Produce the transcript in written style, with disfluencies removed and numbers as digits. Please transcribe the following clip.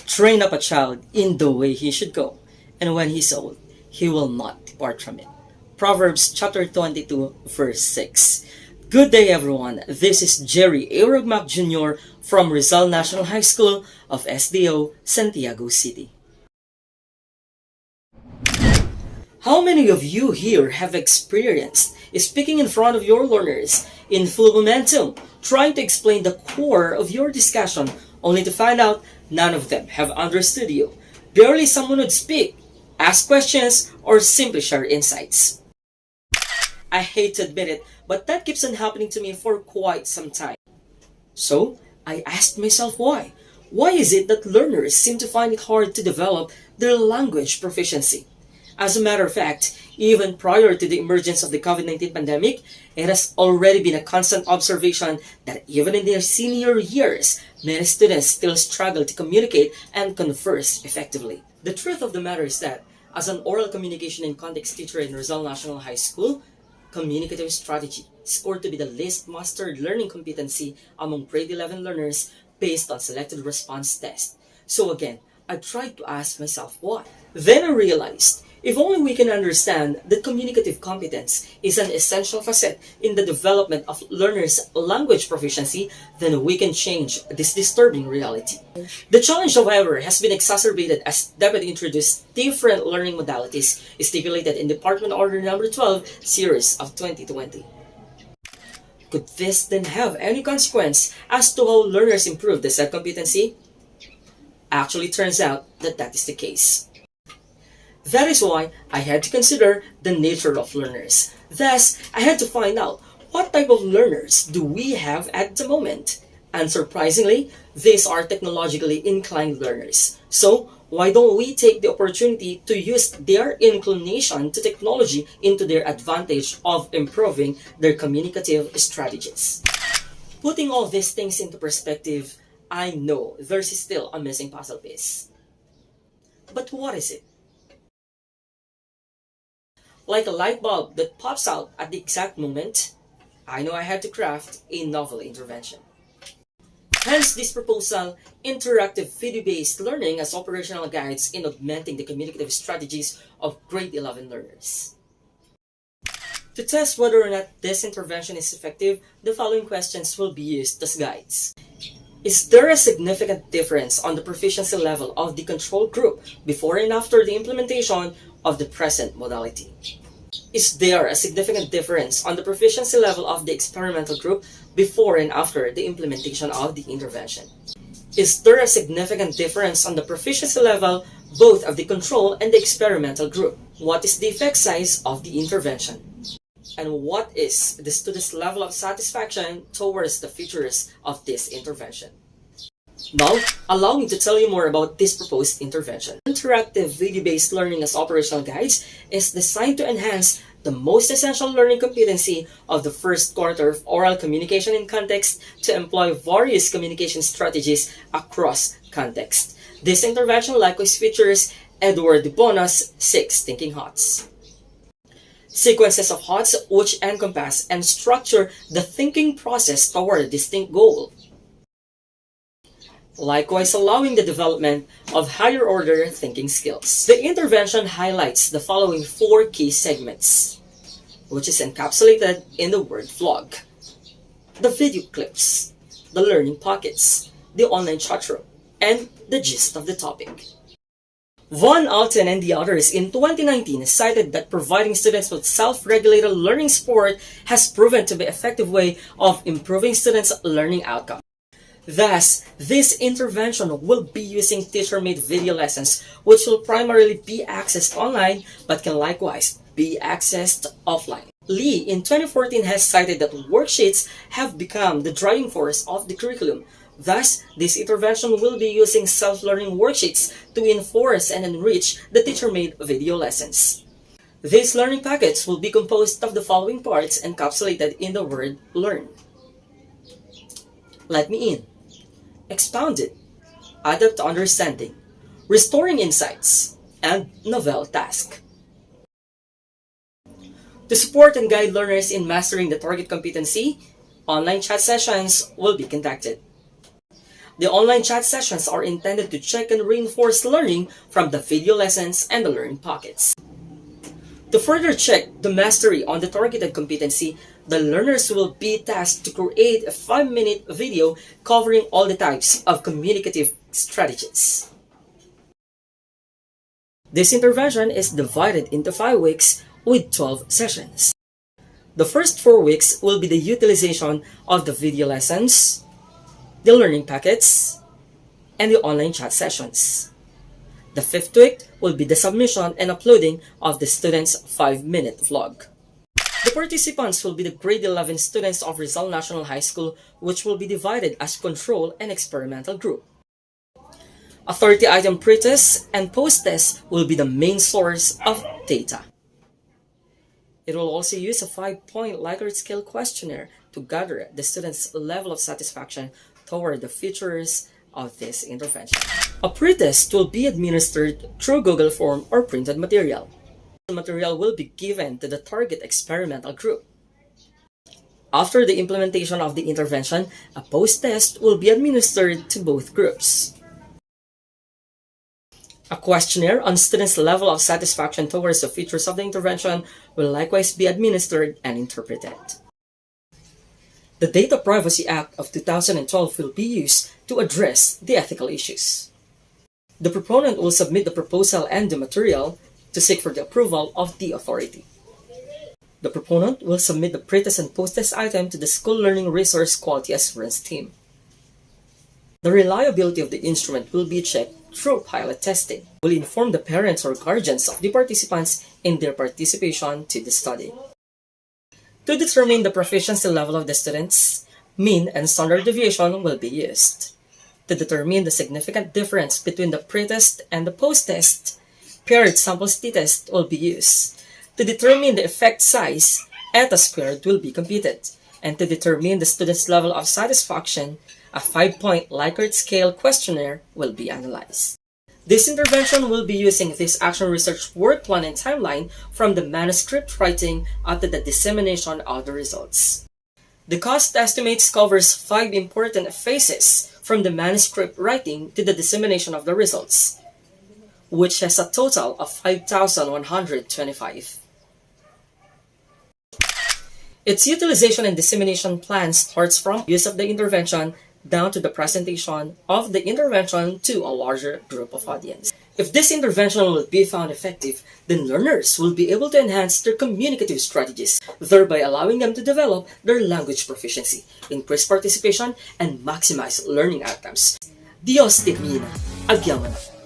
Train up a child in the way he should go, and when he's old, he will not depart from it. Proverbs chapter 22, verse 6. Good day, everyone. This is Jerry A. Rugmac Jr. from Rizal National High School of SDO, Santiago City. How many of you here have experienced speaking in front of your learners in full momentum, trying to explain the core of your discussion, only to find out none of them have understood you? Barely someone would speak, ask questions, or simply share insights. I hate to admit it, but that keeps on happening to me for quite some time. So, I asked myself why. Why is it that learners seem to find it hard to develop their language proficiency? As a matter of fact, even prior to the emergence of the COVID-19 pandemic, it has already been a constant observation that even in their senior years, many students still struggle to communicate and converse effectively. The truth of the matter is that, as an oral communication and context teacher in Rizal National High School, communicative strategy scored to be the least mastered learning competency among grade 11 learners based on selected response tests. So again, I tried to ask myself why. Then I realized, if only we can understand that communicative competence is an essential facet in the development of learners' language proficiency, then we can change this disturbing reality. The challenge, however, has been exacerbated as DepEd introduced different learning modalities stipulated in Department Order Number 12, Series of 2020. Could this then have any consequence as to how learners improve the said competency? Actually, turns out that that is the case. That is why I had to consider the nature of learners. Thus, I had to find out what type of learners do we have at the moment. And surprisingly, these are technologically inclined learners. So, why don't we take the opportunity to use their inclination to technology into their advantage of improving their communicative strategies? Putting all these things into perspective, I know there's still a missing puzzle piece. But what is it? Like a light bulb that pops out at the exact moment, I know I had to craft a novel intervention. Hence this proposal, interactive video-based learning as operational guides in augmenting the communicative strategies of grade 11 learners. To test whether or not this intervention is effective, the following questions will be used as guides. Is there a significant difference on the proficiency level of the control group before and after the implementation of the present modality? Is there a significant difference on the proficiency level of the experimental group before and after the implementation of the intervention? Is there a significant difference on the proficiency level both of the control and the experimental group? What is the effect size of the intervention? And what is the student's level of satisfaction towards the features of this intervention? Now, allow me to tell you more about this proposed intervention. Interactive video-based learning as operational guides is designed to enhance the most essential learning competency of the first quarter of oral communication in context to employ various communication strategies across context. This intervention likewise features Edward de Bono's 6 thinking HOTs. Sequences of HOTs which encompass and structure the thinking process toward a distinct goal, likewise allowing the development of higher order thinking skills. The intervention highlights the following 4 key segments, which is encapsulated in the word vlog: the video clips, the learning pockets, the online chat room, and the gist of the topic. Von Alten and the others in 2019 cited that providing students with self-regulated learning support has proven to be an effective way of improving students' learning outcome. Thus, this intervention will be using teacher-made video lessons, which will primarily be accessed online but can likewise be accessed offline. Lee in 2014 has cited that worksheets have become the driving force of the curriculum. Thus, this intervention will be using self-learning worksheets to enforce and enrich the teacher-made video lessons. These learning packets will be composed of the following parts encapsulated in the word learn: let me in, expounded, adapt to understanding, restoring insights, and novel task. To support and guide learners in mastering the target competency, online chat sessions will be conducted. The online chat sessions are intended to check and reinforce learning from the video lessons and the learning pockets. To further check the mastery on the targeted competency, the learners will be tasked to create a 5-minute video covering all the types of communicative strategies. This intervention is divided into 5 weeks with 12 sessions. The first 4 weeks will be the utilization of the video lessons, the learning packets, and the online chat sessions. The 5th week will be the submission and uploading of the students' 5-minute vlog. The participants will be the grade 11 students of Rizal National High School, which will be divided as control and experimental group. A 30-item pre-test and post-test will be the main source of data. It will also use a 5-point Likert scale questionnaire to gather the students' level of satisfaction toward the features of this intervention. A pre-test will be administered through Google Form or printed material. The material will be given to the target experimental group. After the implementation of the intervention, a post-test will be administered to both groups. A questionnaire on students' level of satisfaction towards the features of the intervention will likewise be administered and interpreted. The Data Privacy Act of 2012 will be used to address the ethical issues. The proponent will submit the proposal and the material to seek for the approval of the authority. The proponent will submit the pre-test and post-test item to the School Learning Resource Quality Assurance Team. The reliability of the instrument will be checked through pilot testing. Will inform the parents or guardians of the participants in their participation to the study. To determine the proficiency level of the students, mean and standard deviation will be used. To determine the significant difference between the pre-test and the post-test, paired samples t-test will be used. To determine the effect size, eta squared will be computed. And to determine the student's level of satisfaction, a 5-point Likert scale questionnaire will be analyzed. This intervention will be using this action research work plan and timeline from the manuscript writing up to the dissemination of the results. The cost estimates covers 5 important phases from the manuscript writing to the dissemination of the results, which has a total of 5,125. Its utilization and dissemination plan starts from use of the intervention down to the presentation of the intervention to a larger group of audience. If this intervention will be found effective, then learners will be able to enhance their communicative strategies, thereby allowing them to develop their language proficiency, increase participation, and maximize learning outcomes. Dios te mina, agyaman.